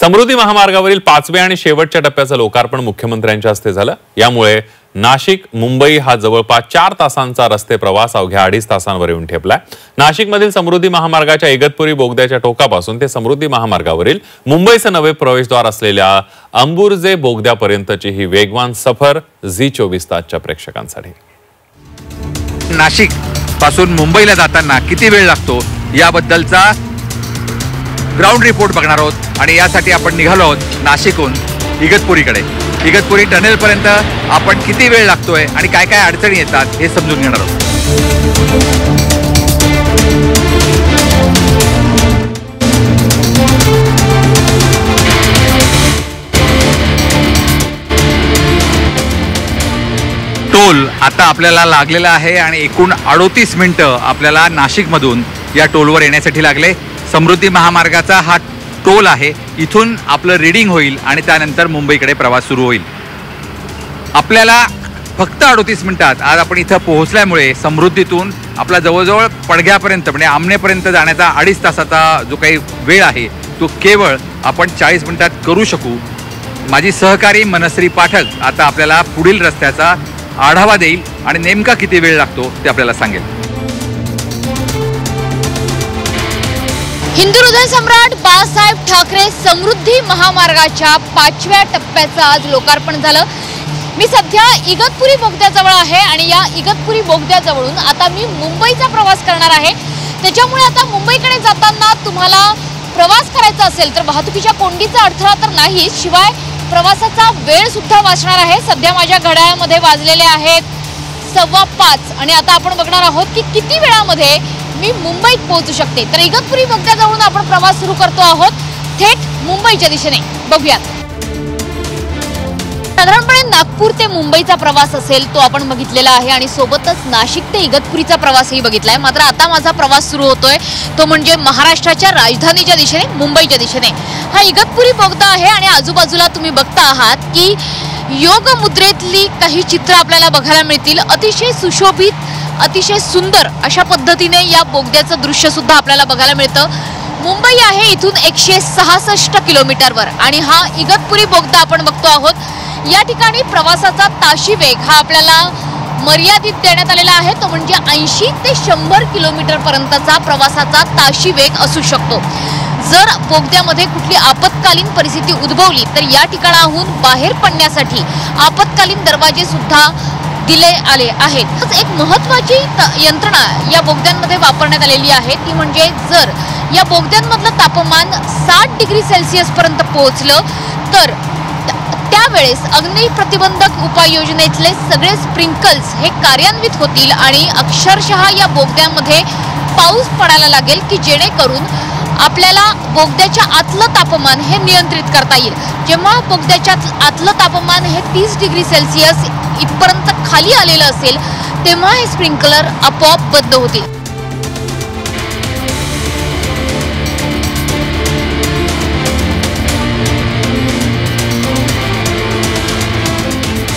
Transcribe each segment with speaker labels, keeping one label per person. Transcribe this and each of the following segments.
Speaker 1: समृद्धी महामार्गावरील 5व्या आणि शेवटच्या टप्प्याचं लोकार्पण मुख्यमंत्र्यांच्या हस्ते झालं। यामुळे नाशिक मुंबई हा जवळपास 4 तासांचा रस्ते प्रवास अवघ्या 2.5 तासांवर येऊन ठेपलाय। नाशिकमधील समृद्धी महामार्गाच्या इगतपुरी बोगद्याच्या टोकापासून ते समृद्धी महामार्गावरील मुंबईचे नवे प्रवेशद्वार असलेल्या अंबुर्जे बोगद्यापर्यंतची ही वेगवान सफर झी24 तासच्या प्रेक्षकांसाठी।
Speaker 2: नाशिक पासून मुंबईला जाताना किती वेळ लागतो याबद्दलचा ग्राउंड रिपोर्ट बघणार आहोत आणि यासाठी आपण निघालो आहोत नाशिकहून इगतपुरीकडे। इगतपुरी टनेल पर्यंत आपण किती वेळ लागतोय आणि काय काय अडचणी येतात हे समजून घेणार आहोत। टोल आता आपल्याला लागलेला आहे आणि एकूण 38 मिनिटं आपल्याला नाशिकमधून या टोलवर येण्यासाठी लागले। समृद्धी महामार्गाचा हा टोल आहे, इथून आपलं रीडिंग होईल आणि त्यानंतर मुंबईकडे प्रवास सुरू होईल। आपल्याला फक्त 38 मिनिटात आज आपण इथं पोहोचल्यामुळे समृद्धीतून आपला जवळजवळ पडघ्यापर्यंत म्हणजे आमनेपर्यंत जाण्याचा 2.5 तासाचा जो काही वेळ आहे तो केवळ आपण 40 मिनिटात करू शकू। माझी सहकारी मनश्री पाठक आता आपल्याला पुढील रस्त्याचा आढावा देईल आणि नेमका किती वेळ लागतो ते आपल्याला सांगेल।
Speaker 3: हिंदू हृदय सम्राट बाळासाहेब ठाकरे समृद्धी महामार्गाच्या 5व्या टप्प्याचं आज लोकार्पण झालं। मी सध्या इगतपुरी बोगद्याजवळ आहे आणि या इगतपुरी बोगद्याजवळून आता मी मुंबईचा प्रवास करणार आहे। त्याच्यामुळे आता मुंबईकडे जाताना तुम्हाला प्रवास करायचा असेल तर वाहतुकीच्या कोंडीचा अडथळा तर नाही, शिवाय प्रवासाचा वेळ सुद्धा वाचणार आहे। सध्या माझ्या घड्याळामध्ये वाजलेले आहेत 5:15 आणि आता आपण बघणार आहोत की किती वेळामध्ये मी मुंबईत पोहोचू शकते। तर इगतपुरी बोगद्याजवळून आपण प्रवास सुरू करतो आहोत थेट मुंबईच्या दिशेने। बघूयात, साधारणपणे नागपूर ते मुंबईचा प्रवास असेल तो आपण बघितलेला आहे आणि सोबतच नाशिक ते इगतपुरीचा प्रवासही बघितलाय। मात्र आता माझा प्रवास सुरू होतोय तो म्हणजे महाराष्ट्राच्या राजधानीच्या दिशेने, मुंबईच्या दिशेने। हा इगतपुरी बोगदा आहे आणि आजूबाजूला तुम्ही बघता आहात की योग मुद्रेतली काही चित्र आपल्याला बघायला मिळतील। अतिशय सुशोभित, अतिशय सुंदर अशा पद्धतीने या बोगद्याचं दृश्य सुद्धा आपल्याला बघायला मिळतं। मुंबई आहे इथून 166 किलोमीटरवर आणि हा इगतपुरी बोगदा आपण बघतो आहोत। या ठिकाणी प्रवासाचा ताशी वेग हा आपल्याला मर्यादित देण्यात आलेला आहे, तो म्हणजे 80 ते 100 किलोमीटर पर्यंतचा प्रवासाचा ताशी वेग असू शकतो। जर बोगद्यामध्ये कुठली आपत्कालीन परिस्थिती उद्भवली तर या ठिकाणाहून बाहेर पडण्यासाठी आपत्कालीन दरवाजे सुद्धा दिले आले आहेत। एक महत्त्वाची यंत्रणा या बोगद्यांमध्ये वापरण्यात आलेली आहे ती म्हणजे जर या बोगद्यांमधलं तापमान 60 डिग्री सेल्सिअस पर्यंत पोहोचलं तर त्यावेळेस अग्नी प्रतिबंधक उपाययोजनेतले सगळे स्प्रिंकल्स हे कार्यान्वित होतील आणि अक्षरशः या बोगद्यामध्ये पाऊस पडायला लागेल की जेणेकरून आपल्याला बोगद्याच्या आतलं तापमान हे नियंत्रित करता येईल। जेव्हा बोगद्याच्या आतलं तापमान हे 30 डिग्री सेल्सिअस इथपर्यंत खाली आलेलं असेल तेव्हा हे स्प्रिंकलर आपोआप बंद होतील।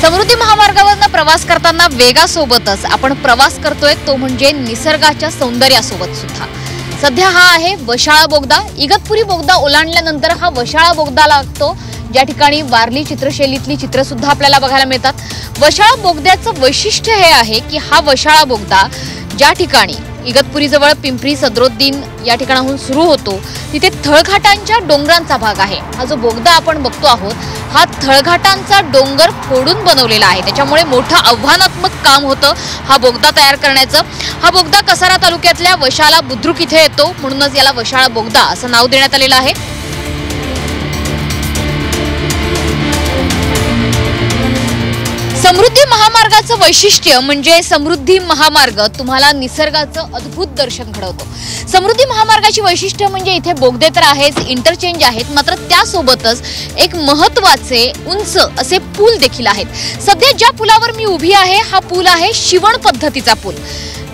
Speaker 3: समृद्धी महामार्गावरनं प्रवास करताना वेगासोबतच आपण प्रवास करतोय तो म्हणजे निसर्गाच्या सौंदर्यासोबत सुद्धा। सध्या हा आहे वशाळा बोगदा। इगतपुरी बोगदा ओलांडल्यानंतर हा वशाळा बोगदा लागतो, ज्या ठिकाणी वारली चित्रशैलीतली चित्र सुद्धा आपल्याला बघायला मिळतात। वशाळा बोगद्याचं वैशिष्ट्य हे आहे की हा वशाळा बोगदा ज्या ठिकाणी इगतपुरीजवळ पिंपरी सदरुद्दीन या ठिकाणाहून सुरू होतो तिथे थळघाटांच्या डोंगरांचा भाग आहे। हा जो बोगदा आपण बघतो आहोत हा थळघाटांचा डोंगर फोडून बनवलेला आहे, त्याच्यामुळे मोठं आव्हानात्मक काम होतं हा बोगदा तयार करण्याचं। हा बोगदा कसारा तालुक्यातल्या वशाळा बुद्रुक इथे येतो, म्हणूनच याला वशाळा बोगदा असं नाव देण्यात आलेलं आहे। समृद्धी महामार्गाचं वैशिष्ट्य म्हणजे समृद्धी महामार्ग तुम्हाला निसर्गाचं अद्भुत दर्शन घडवतो। समृद्धी महामार्गाची वैशिष्ट्य म्हणजे इथे बोगदे तर आहेच, इंटरचेंज आहेत, मात्र त्यासोबतच एक महत्त्वाचे उंच असे पूल देखील आहेत। सध्या ज्या पुलावर मी उभी आहे हा पूल आहे शिवण पद्धतीचा पूल।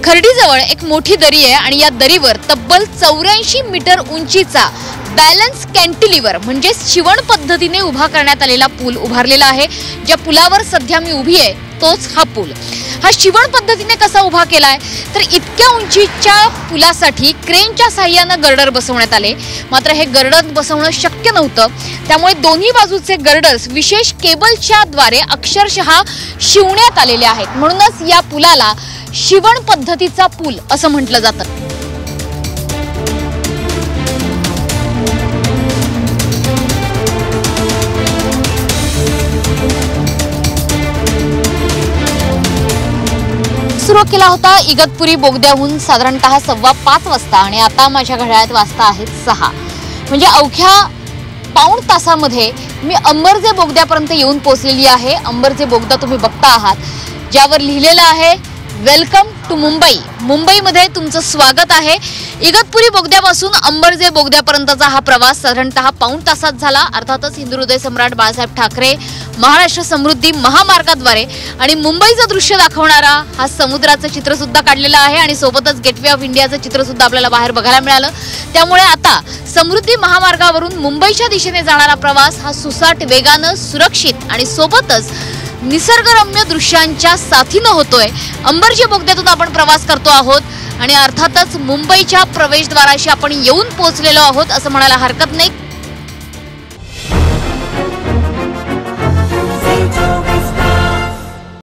Speaker 3: खर्डीजवळ एक मोठी दरी आहे आणि या दरीवर तब्बल 84 मीटर उंचीचा बॅलन्स कॅन्टिलिव्हर म्हणजे शिवण पद्धतीने उभा करण्यात आलेला पूल उभारलेला आहे. ज्या पुलावर सध्या मी उभी आहे तोच हा पूल. हा शिवण पद्धतीने कसा उभा केलाय तर इतक्या उंचीच्या पुलासाठी क्रेनच्या साहाय्यानं गर्डर बसवण्यात आले. मात्र हे गर्डर बसवणं शक्य नव्हतं, त्यामुळे दोन्ही बाजूचे गर्डर्स विशेष केबलच्या द्वारे अक्षरशः शिवण्यात आलेले आहेत. म्हणूनच या पुलाला शिवण पद्धतीचा पूल असं म्हटलं जातं. सुरू केला होता इगतपुरी बोगद्याहून साधारणतः 5:15 वाजता आणि आता माझ्या घड्याळात वाजता आहेत 6. म्हणजे अवघ्या पाऊण तासामध्ये मी अंबरजे बोगद्यापर्यंत येऊन पोहोचलेली आहे. अंबरजे बोगदा तुम्ही बघता आहात, ज्यावर लिहिलेलं आहे वेलकम टू मुंबई. मुंबईमध्ये तुमचं स्वागत आहे. इगतपुरी बोगद्यापासून अंबरजे बोगद्यापर्यंतचा हा प्रवास साधारणतः पाऊण तासात झाला. अर्थातच हिंदू हृदय सम्राट बाळासाहेब ठाकरे महाराष्ट्र समृद्धी महामार्गाद्वारे आणि मुंबईचं दृश्य दाखवणारा हा समुद्राचं चित्र सुद्धा काढलेलं आहे आणि सोबतच गेटवे ऑफ इंडियाचं चित्र सुद्धा आपल्याला बाहेर बघायला मिळालं. त्यामुळे आता समृद्धी महामार्गावरून मुंबईच्या दिशेने जाणारा प्रवास हा सुसाट वेगानं, सुरक्षित आणि सोबतच निसर्गरम्य दृश्यांच्या साथीनं होतोय. अंबरजे बोगद्यातून आपण प्रवास करतो आहोत आणि अर्थातच मुंबईच्या प्रवेशद्वाराशी आपण येऊन पोहोचलेलो आहोत असं म्हणायला हरकत नाही.